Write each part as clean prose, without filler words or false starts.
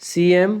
CM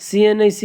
CNIC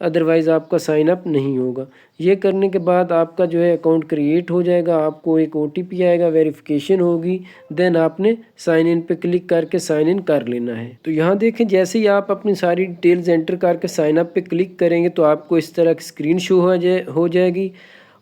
otherwise آپ کا sign up نہیں ہوگا۔ یہ کرنے کے بعد آپ کا جو ہے اکاؤنٹ کریٹ ہو جائے گا، آپ کو ایک OTP آئے گا، ویریفیکیشن ہوگی، دین آپ نے سائن ان پہ کلک کر کے سائن ان کر لینا ہے۔ تو یہاں دیکھیں جیسے ہی آپ اپنی ساری ڈیٹیلز انٹر کر کے سائن اپ پہ کلک کریں گے تو آپ کو اس طرح کی اسکرین شو ہو جائے گی۔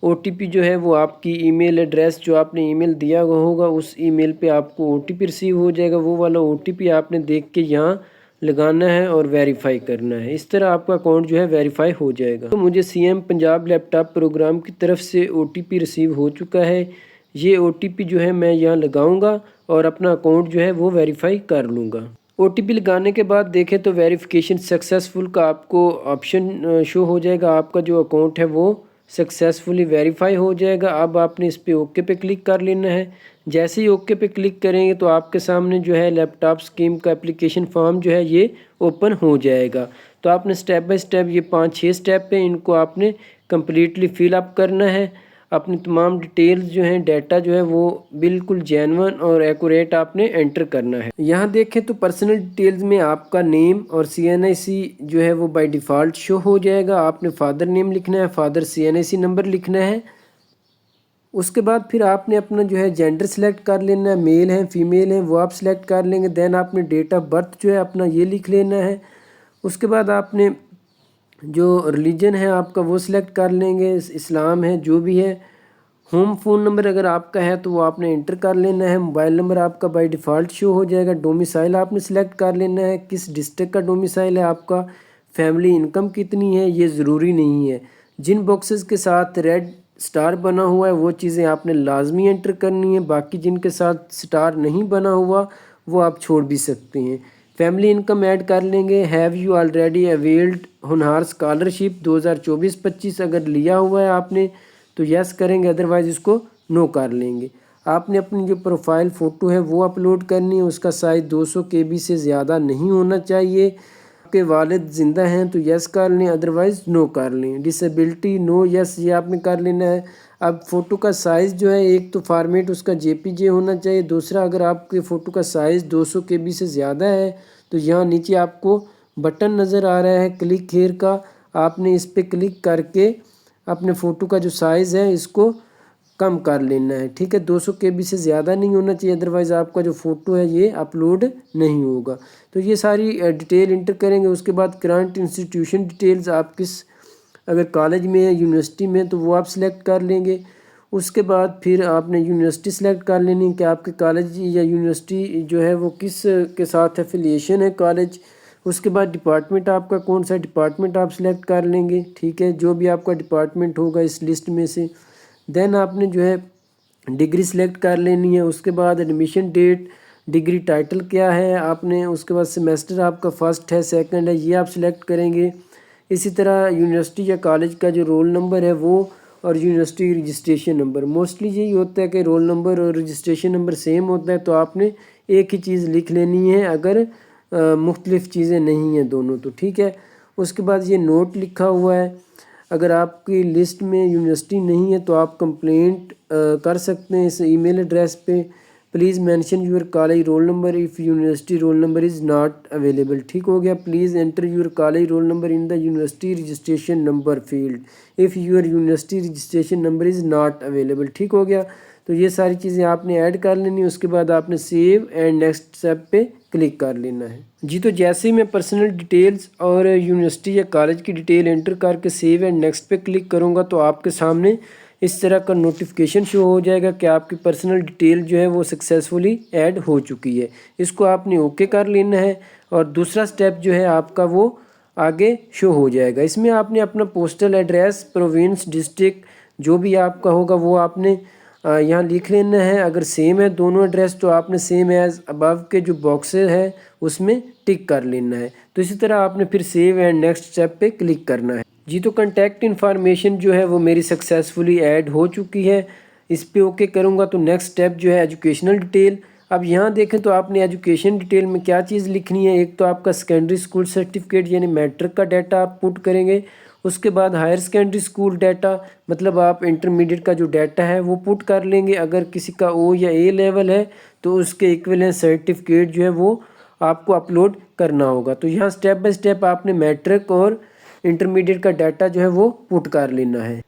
OTP جو ہے وہ آپ کی ای میل ایڈریس جو آپ نے ای میل دیا ہوگا اس ای میل پہ آپ کو OTP ریسیو ہو جائے گا، وہ والا OTP آپ نے دیکھ کے یہاں لگانا ہے اور ویریفائی کرنا ہے۔ اس طرح آپ کا اکاؤنٹ جو ہے ویریفائی ہو جائے گا۔ تو مجھے CM Punjab laptop programme کی طرف سے OTP ریسیو ہو چکا ہے۔ یہ OTP جو ہے میں یہاں لگاؤں گا اور اپنا اکاؤنٹ جو ہے وہ ویریفائی کر لوں گا۔ OTP لگانے کے بعد دیکھیں تو ویریفیکیشن سکسیسفل کا آپ کو آپشن شو ہو جائے گا، آپ کا جو اکاؤنٹ ہے وہ سکسیسفلی ویریفائی ہو جائے گا۔ اب آپ نے اس پہ اوکے پہ کلک کر لینا ہے۔ جیسے ہی اوکے پہ کلک کریں گے تو آپ کے سامنے جو ہے لیپ ٹاپ اسکیم کا اپلیکیشن فارم جو ہے یہ اوپن ہو جائے گا۔ تو آپ نے سٹیپ بائی سٹیپ یہ 5-6 سٹیپ ہیں، ان کو آپ نے کمپلیٹلی فل اپ کرنا ہے۔ اپنی تمام ڈیٹیلز جو ہیں، ڈیٹا جو ہے وہ بالکل جینون اور ایکوریٹ آپ نے انٹر کرنا ہے۔ یہاں دیکھیں تو پرسنل ڈیٹیلز میں آپ کا نیم اور CNIC جو ہے وہ بائی ڈیفالٹ شو ہو جائے گا۔ آپ نے فادر نیم لکھنا ہے، فادر CNIC نمبر لکھنا ہے۔ اس کے بعد پھر آپ نے اپنا جو ہے جینڈر سلیکٹ کر لینا ہے، میل ہیں فیمیل ہیں وہ آپ سلیکٹ کر لیں گے۔ دین آپ نے ڈیٹ آف برتھ جو ہے اپنا یہ لکھ لینا ہے۔ اس کے بعد آپ نے جو ریلیجن ہے آپ کا وہ سلیکٹ کر لیں گے، اسلام ہے جو بھی ہے۔ ہوم فون نمبر اگر آپ کا ہے تو وہ آپ نے انٹر کر لینا ہے۔ موبائل نمبر آپ کا بائی ڈیفالٹ شو ہو جائے گا۔ ڈومیسائل آپ نے سلیکٹ کر لینا ہے، کس ڈسٹرکٹ کا ڈومیسائل ہے آپ کا۔ فیملی انکم کتنی ہے یہ ضروری نہیں ہے۔ جن باکسز کے ساتھ ریڈ سٹار بنا ہوا ہے وہ چیزیں آپ نے لازمی انٹر کرنی ہے، باقی جن کے ساتھ سٹار نہیں بنا ہوا وہ آپ چھوڑ بھی سکتے ہیں۔ فیملی انکم ایڈ کر لیں گے۔ Have you already availed Honhaar scholarship 2024-25 اگر لیا ہوا ہے آپ نے تو یس کریں گے، ادروائز اس کو نو کر لیں گے۔ آپ نے اپنی جو پروفائل فوٹو ہے وہ اپلوڈ کرنی ہے، اس کا سائز 200 KB سے زیادہ نہیں ہونا چاہیے۔ آپ کے والد زندہ ہیں تو یس کر لیں، ادروائز نو کر لیں۔ ڈسیبلٹی نو یس یہ آپ نے کر لینا ہے۔ اب فوٹو کا سائز جو ہے ایک تو فارمیٹ اس کا JPG ہونا چاہیے، دوسرا اگر آپ کے فوٹو کا سائز 200 KB سے زیادہ ہے تو یہاں نیچے آپ کو بٹن نظر آ رہا ہے کلک ہیئر کا، آپ نے اس پہ کلک کر کے اپنے فوٹو کا جو سائز ہے اس کو کم کر لینا ہے، ٹھیک ہے۔ 200 KB سے زیادہ نہیں ہونا چاہیے، ادروائز آپ کا جو فوٹو ہے یہ اپلوڈ نہیں ہوگا۔ تو یہ ساری ڈیٹیل انٹر کریں گے۔ اس کے بعد کرنٹ انسٹیٹیوشن ڈیٹیلز، آپ کس اگر کالج میں ہے یونیورسٹی میں تو وہ آپ سلیکٹ کر لیں گے۔ اس کے بعد پھر آپ نے یونیورسٹی سلیکٹ کر لینی ہے کہ آپ کے کالج یا یونیورسٹی جو ہے وہ کس کے ساتھ ایفیلیشن ہے کالج۔ اس کے بعد ڈپارٹمنٹ آپ کا کون سا ڈپارٹمنٹ آپ سلیکٹ کر لیں گے، ٹھیک ہے، جو بھی آپ کا ڈپارٹمنٹ ہوگا اس لسٹ میں سے۔ دین آپ نے جو ہے ڈگری سلیکٹ کر لینی ہے۔ اس کے بعد ایڈمیشن ڈیٹ، ڈگری ٹائٹل کیا ہے آپ نے، اس کے بعد سیمیسٹر آپ کا فرسٹ ہے سیکنڈ ہے یہ آپ سلیکٹ کریں گے۔ اسی طرح یونیورسٹی یا کالج کا جو رول نمبر ہے وہ اور یونیورسٹی رجسٹریشن نمبر، موسٹلی یہی ہوتا ہے کہ رول نمبر اور رجسٹریشن نمبر سیم ہوتا ہے تو آپ نے ایک ہی چیز لکھ لینی ہے اگر مختلف چیزیں نہیں ہیں دونوں تو، ٹھیک ہے۔ اس کے بعد یہ نوٹ لکھا ہوا ہے، اگر آپ کی لسٹ میں یونیورسٹی نہیں ہے تو آپ کمپلینٹ کر سکتے ہیں اس ای میل ایڈریس پہ۔ Please mention your college roll number if university roll number is not available, ٹھیک ہو گیا۔ Please enter your college roll number in the university registration number field if your university registration number is not available, ٹھیک ہو گیا۔ تو یہ ساری چیزیں آپ نے ایڈ کر لینی، اس کے بعد آپ نے سیو اینڈ نیکسٹ اسٹیپ پہ کلک کر لینا ہے جی۔ تو جیسے ہی میں پرسنل ڈیٹیلز اور یونیورسٹی یا کالج کی ڈیٹیل انٹر کر کے سیو اینڈ نیکسٹ پہ کلک کروں گا تو آپ کے سامنے اس طرح کا نوٹیفیکیشن شو ہو جائے گا کہ آپ کی پرسنل ڈیٹیل جو ہے وہ سکسیزفلی ایڈ ہو چکی ہے۔ اس کو آپ نے اوکے کر لینا ہے اور دوسرا سٹیپ جو ہے آپ کا وہ آگے شو ہو جائے گا۔ اس میں آپ نے اپنا پوسٹل ایڈریس، پروونس، ڈسٹرکٹ جو بھی آپ کا ہوگا وہ آپ نے یہاں لکھ لینا ہے۔ اگر سیم ہے دونوں ایڈریس تو آپ نے سیم ایز ابو کے جو باکسز ہے اس میں ٹک کر لینا ہے۔ تو اسی طرح آپ نے پھر سیو اینڈ نیکسٹ اسٹیپ پہ کلک کرنا ہے جی۔ تو کنٹیکٹ انفارمیشن جو ہے وہ میری سکسیزفلی ایڈ ہو چکی ہے، اس پہ اوکے کروں گا تو نیکسٹ اسٹیپ جو ہے ایجوکیشنل ڈیٹیل۔ اب یہاں دیکھیں تو آپ نے ایجوکیشن ڈیٹیل میں کیا چیز لکھنی ہے، ایک تو آپ کا سیکنڈری اسکول سرٹیفکیٹ یعنی میٹرک کا ڈیٹا آپ پٹ کریں گے۔ اس کے بعد ہائر سیکنڈری اسکول ڈیٹا، مطلب آپ انٹرمیڈیٹ کا جو ڈیٹا ہے وہ پٹ کر لیں گے۔ اگر کسی کا او یا اے لیول ہے تو اس کے ایکویلنٹ سرٹیفکیٹ جو ہے وہ آپ کو اپلوڈ کرنا ہوگا۔ تو یہاں سٹیپ بائی سٹیپ آپ نے میٹرک اور انٹرمیڈیٹ کا ڈیٹا جو ہے وہ پٹ کر لینا ہے۔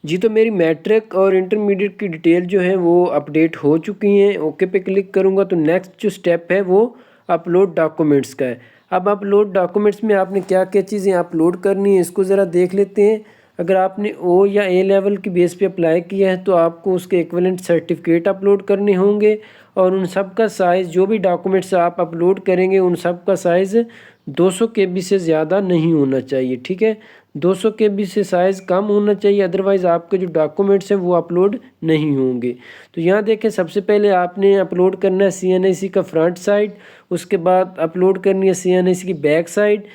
جی تو میری میٹرک اور انٹرمیڈیٹ کی ڈیٹیل جو ہے وہ اپڈیٹ ہو چکی ہیں۔ اوکے پہ کلک کروں گا تو نیکسٹ جو سٹیپ ہے وہ اپلوڈ ڈاکومنٹس کا ہے۔ اب اپلوڈ ڈاکومنٹس میں آپ نے کیا کیا چیزیں اپلوڈ کرنی ہیں اس کو ذرا دیکھ لیتے ہیں۔ اگر آپ نے او یا اے لیول کی بیس پہ اپلائی کیا ہے تو آپ کو اس کے ایکویلنٹ سرٹیفکیٹ اپلوڈ کرنے ہوں گے، اور ان سب کا سائز، جو بھی ڈاکومنٹس آپ اپلوڈ کریں گے ان سب کا سائز 200 KB سے زیادہ نہیں ہونا چاہیے، ٹھیک ہے۔ 200 KB سے سائز کم ہونا چاہیے، ادروائز آپ کے جو ڈاکومنٹس ہیں وہ اپلوڈ نہیں ہوں گے۔ تو یہاں دیکھیں سب سے پہلے آپ نے اپلوڈ کرنا ہے CNIC کا فرنٹ سائڈ، اس کے بعد اپلوڈ کرنی ہے CNIC کی بیک سائڈ،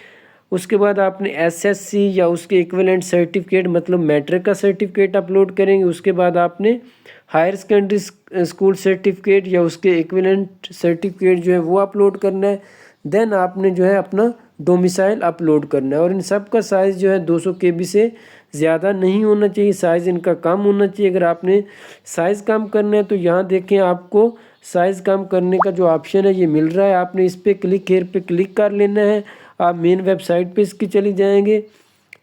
اس کے بعد آپ نے SSC یا اس کے ایکویلنٹ سرٹیفکیٹ مطلب میٹرک کا سرٹیفکیٹ اپلوڈ کریں گے۔ اس کے بعد آپ نے ہائر سیکنڈری اسکول سرٹیفکیٹ یا اس کے ایکویلنٹ سرٹیفکیٹ جو ہے وہ اپلوڈ کرنا ہے۔ دین آپ نے جو ہے اپنا ڈومیسائل اپلوڈ کرنا ہے، اور ان سب کا سائز جو ہے 200 KB سے زیادہ نہیں ہونا چاہیے، سائز ان کا کم ہونا چاہیے۔ اگر آپ نے سائز کم کرنا ہے تو یہاں دیکھیں آپ کو سائز کم کرنے کا جو آپشن ہے یہ مل رہا ہے، آپ نے اس پہ کلک ہیئر پہ کلک کر لینا ہے۔ آپ مین ویب سائٹ پہ اس کی چلی جائیں گے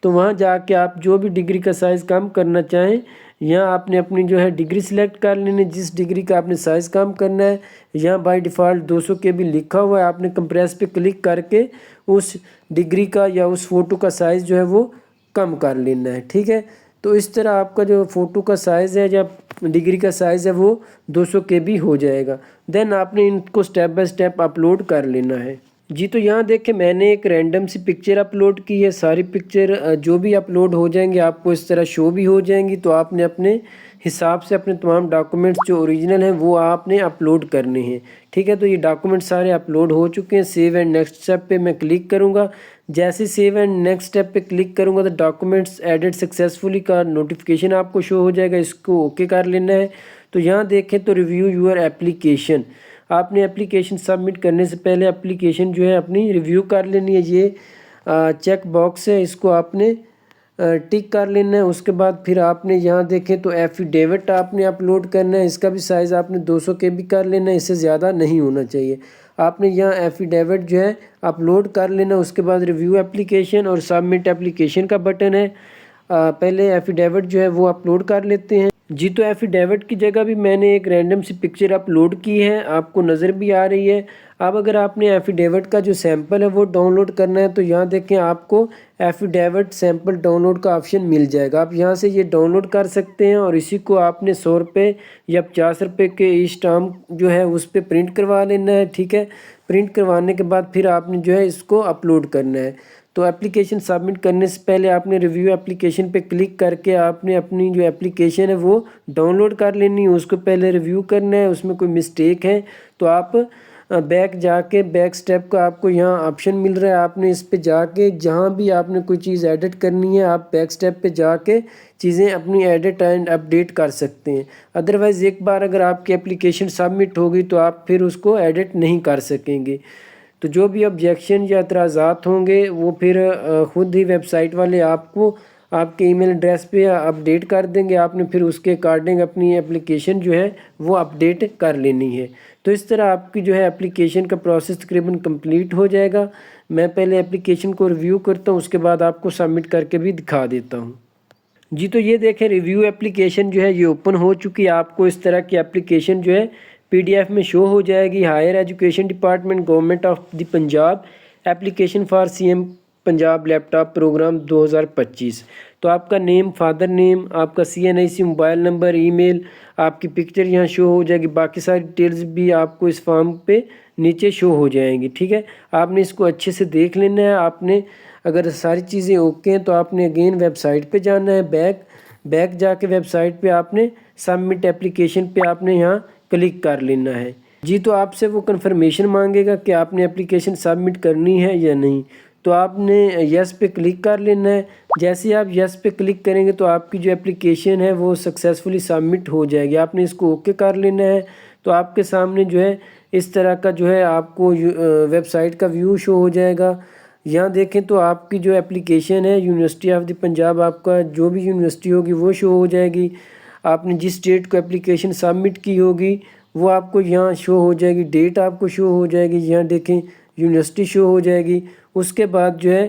تو وہاں جا کے آپ جو بھی ڈگری کا سائز کم کرنا چاہیں، یہاں آپ نے اپنی جو ہے ڈگری سلیکٹ کر لینی، جس ڈگری کا آپ نے سائز کم کرنا ہے۔ یہاں بائی ڈیفالٹ 200 KB لکھا ہوا ہے، آپ نے کمپریس پہ کلک کر کے اس ڈگری کا یا اس فوٹو کا سائز جو ہے وہ کم کر لینا ہے، ٹھیک ہے۔ تو اس طرح آپ کا جو فوٹو کا سائز ہے یا ڈگری کا سائز ہے وہ 200 KB ہو جائے گا۔ دین آپ نے ان کو سٹیپ بائی سٹیپ اپلوڈ کر لینا ہے۔ جی تو یہاں دیکھیں میں نے ایک رینڈم سی پکچر اپلوڈ کی ہے، ساری پکچر جو بھی اپلوڈ ہو جائیں گے آپ کو اس طرح شو بھی ہو جائیں گی، تو آپ نے اپنے حساب سے اپنے تمام ڈاکومنٹس جو اوریجنل ہیں وہ آپ نے اپلوڈ کرنے ہیں، ٹھیک ہے۔ تو یہ ڈاکومنٹ سارے اپلوڈ ہو چکے ہیں۔ سیو اینڈ نیکسٹ اسٹیپ پہ میں کلک کروں گا، جیسے سیو اینڈ نیکسٹ اسٹیپ پہ کلک کروں گا تو ڈاکومنٹس ایڈڈ سکسیزفلی کا نوٹیفیکیشن آپ کو شو ہو جائے گا، اس کو اوکے کر لینا ہے۔ تو یہاں دیکھیں تو ریویو یور ایپلیکیشن، آپ نے اپلیکیشن سبمٹ کرنے سے پہلے اپلیکیشن جو ہے اپنی ریویو کر لینی ہے۔ یہ چیک باکس ہے، اس کو آپ نے ٹک کر لینا ہے۔ اس کے بعد پھر آپ نے یہاں دیکھیں تو ایفیڈیوٹ آپ نے اپلوڈ کرنا ہے، اس کا بھی سائز آپ نے 200 KB کر لینا ہے، اس سے زیادہ نہیں ہونا چاہیے۔ آپ نے یہاں ایفیڈیوٹ جو ہے اپلوڈ کر لینا، اس کے بعد ریویو ایپلیکیشن اور سبمٹ ایپلیکیشن کا بٹن ہے، پہلے ایفیڈیوٹ جو ہے وہ اپلوڈ کر لیتے ہیں۔ جی تو ایفیڈیوٹ کی جگہ بھی میں نے ایک رینڈم سی پکچر اپلوڈ کی ہے، آپ کو نظر بھی آ رہی ہے۔ اب اگر آپ نے ایفیڈیوٹ کا جو سیمپل ہے وہ ڈاؤن لوڈ کرنا ہے تو یہاں دیکھیں آپ کو ایفیڈیوٹ سیمپل ڈاؤن لوڈ کا آپشن مل جائے گا، آپ یہاں سے یہ ڈاؤن لوڈ کر سکتے ہیں، اور اسی کو آپ نے 100 روپے یا 50 روپے کے ای اسٹامپ جو ہے اس پہ پرنٹ کروا لینا ہے، ٹھیک ہے۔ پرنٹ کروانے کے بعد پھر آپ نے جو ہے اس کو اپلوڈ کرنا ہے۔ تو اپلیکیشن سبمٹ کرنے سے پہلے آپ نے ریویو اپلیکیشن پہ کلک کر کے آپ نے اپنی جو اپلیکیشن ہے وہ ڈاؤن لوڈ کر لینی ہے، اس کو پہلے ریویو کرنا ہے، اس میں کوئی مسٹیک ہے تو آپ بیک جا کے بیک سٹیپ کا آپ کو یہاں آپشن مل رہا ہے، آپ نے اس پہ جا کے جہاں بھی آپ نے کوئی چیز ایڈٹ کرنی ہے آپ بیک سٹیپ پہ جا کے چیزیں اپنی ایڈٹ اینڈ اپڈیٹ کر سکتے ہیں۔ ادروائز ایک بار اگر آپ کی اپلیکیشن سبمٹ ہوگی تو آپ پھر اس کو ایڈٹ نہیں کر سکیں گے۔ تو جو بھی آبجیکشن یا اعتراضات ہوں گے وہ پھر خود ہی ویب سائٹ والے آپ کو آپ کے ای میل ایڈریس پہ اپڈیٹ کر دیں گے، آپ نے پھر اس کے اکارڈنگ اپنی اپلیکیشن جو ہے وہ اپڈیٹ کر لینی ہے۔ تو اس طرح آپ کی جو ہے اپلیکیشن کا پروسیس تقریباً کمپلیٹ ہو جائے گا۔ میں پہلے اپلیکیشن کو ریویو کرتا ہوں، اس کے بعد آپ کو سبمٹ کر کے بھی دکھا دیتا ہوں۔ جی تو یہ دیکھیں ریویو اپلیکیشن جو ہے یہ اوپن ہو چکی ہے، آپ کو اس طرح کی اپلیکیشن جو ہے PDF میں شو ہو جائے گی۔ Higher education department government of the Punjab application for CM Punjab laptop program 2025۔ تو آپ کا نیم، فادر نیم، آپ کا CNIC موبائل نمبر، ای میل، آپ کی پکچر یہاں شو ہو جائے گی، باقی ساری ڈیٹیلز بھی آپ کو اس فارم پہ نیچے شو ہو جائیں گی، ٹھیک ہے۔ آپ نے اس کو اچھے سے دیکھ لینا ہے، آپ نے اگر ساری چیزیں اوکے ہیں تو آپ نے اگین ویب سائٹ پہ جانا ہے، بیک جا کے ویب سائٹ پہ آپ نے سبمٹ ایپلیکیشن پہ آپ نے یہاں کلک کر لینا ہے۔ جی تو آپ سے وہ کنفرمیشن مانگے گا کہ آپ نے اپلیکیشن سبمٹ کرنی ہے یا نہیں، تو آپ نے یس پہ کلک کر لینا ہے۔ جیسے ہی آپ یس پہ کلک کریں گے تو آپ کی جو اپلیکیشن ہے وہ سکسیزفلی سبمٹ ہو جائے گی، آپ نے اس کو اوکے کر لینا ہے۔ تو آپ کے سامنے جو ہے اس طرح کا جو ہے آپ کو ویب سائٹ کا ویو شو ہو جائے گا۔ یہاں دیکھیں تو آپ کی جو اپلیکیشن ہے یونیورسٹی آف دی پنجاب، آپ کا جو بھی یونیورسٹی ہوگی وہ شو ہو جائے گی، آپ نے جس ڈیٹ کو اپلیکیشن سبمٹ کی ہوگی وہ آپ کو یہاں شو ہو جائے گی، ڈیٹ آپ کو شو ہو جائے گی، یہاں دیکھیں یونیورسٹی شو ہو جائے گی۔ اس کے بعد جو ہے